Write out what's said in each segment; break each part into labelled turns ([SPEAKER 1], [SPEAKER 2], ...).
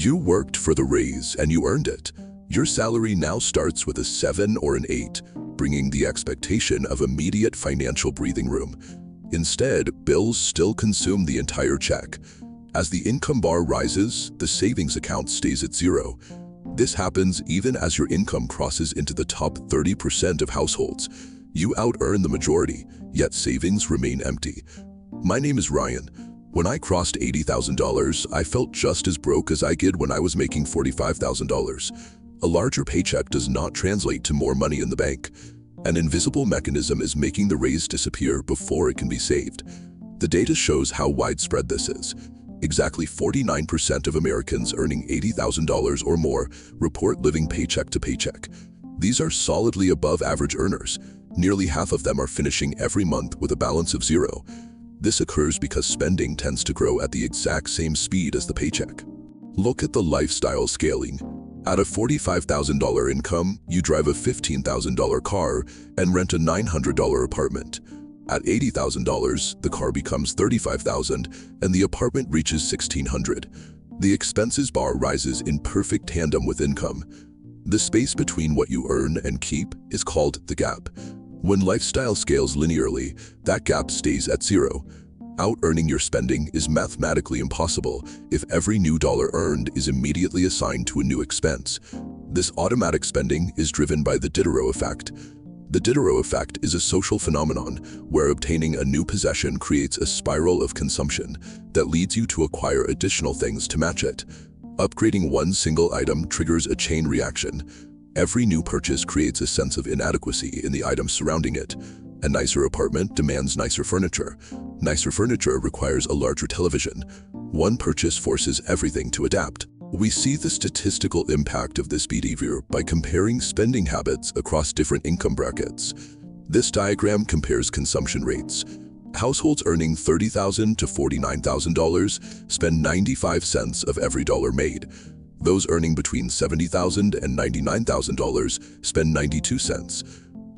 [SPEAKER 1] You worked for the raise and you earned it. Your salary now starts with a 7 or an 8, bringing the expectation of immediate financial breathing room. Instead, bills still consume the entire check. As the income bar rises, the savings account stays at 0. This happens even as your income crosses into the top 30% of households. You out-earn the majority, yet savings remain empty. My name is Ryan. When I crossed $80,000, I felt just as broke as I did when I was making $45,000. A larger paycheck does not translate to more money in the bank. An invisible mechanism is making the raise disappear before it can be saved. The data shows how widespread this is. Exactly 49% of Americans earning $80,000 or more report living paycheck to paycheck. These are solidly above average earners. Nearly half of them are finishing every month with a balance of 0. This occurs because spending tends to grow at the exact same speed as the paycheck. Look at the lifestyle scaling. At a $45,000 income, you drive a $15,000 car and rent a $900 apartment. At $80,000, the car becomes $35,000 and the apartment reaches $1,600. The expenses bar rises in perfect tandem with income. The space between what you earn and keep is called the gap. When lifestyle scales linearly, that gap stays at 0. Out-earning your spending is mathematically impossible if every new dollar earned is immediately assigned to a new expense. This automatic spending is driven by the Diderot effect. The Diderot effect is a social phenomenon where obtaining a new possession creates a spiral of consumption that leads you to acquire additional things to match it. Upgrading one single item triggers a chain reaction. Every new purchase creates a sense of inadequacy in the items surrounding it. A nicer apartment demands nicer furniture. Nicer furniture requires a larger television. One purchase forces everything to adapt. We see the statistical impact of this behavior by comparing spending habits across different income brackets. This diagram compares consumption rates. Households earning $30,000 to $49,000 spend 95 cents of every dollar made. Those earning between $70,000 and $99,000 spend 92 cents.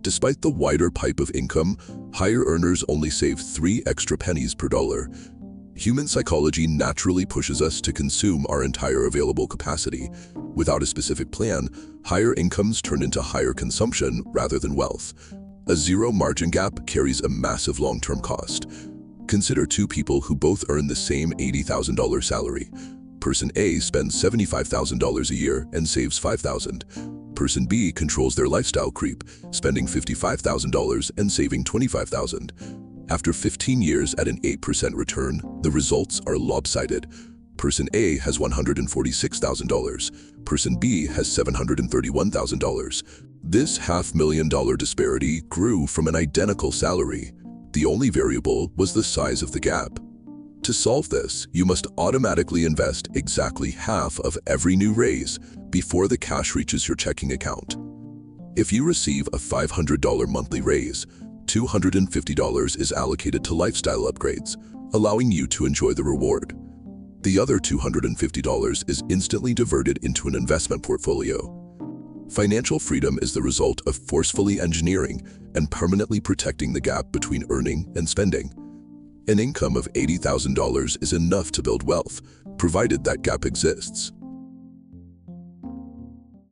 [SPEAKER 1] Despite the wider pipe of income, higher earners only save 3 extra pennies per dollar. Human psychology naturally pushes us to consume our entire available capacity. Without a specific plan, higher incomes turn into higher consumption rather than wealth. A zero margin gap carries a massive long-term cost. Consider two people who both earn the same $80,000 salary. Person A spends $75,000 a year and saves $5,000. Person B controls their lifestyle creep, spending $55,000 and saving $25,000. After 15 years at an 8% return, the results are lopsided. Person A has $146,000. Person B has $731,000. This $500,000 disparity grew from an identical salary. The only variable was the size of the gap. To solve this, you must automatically invest exactly half of every new raise before the cash reaches your checking account. If you receive a $500 monthly raise, $250 is allocated to lifestyle upgrades, allowing you to enjoy the reward. The other $250 is instantly diverted into an investment portfolio. Financial freedom is the result of forcefully engineering and permanently protecting the gap between earning and spending. An income of $80,000 is enough to build wealth, provided that gap exists.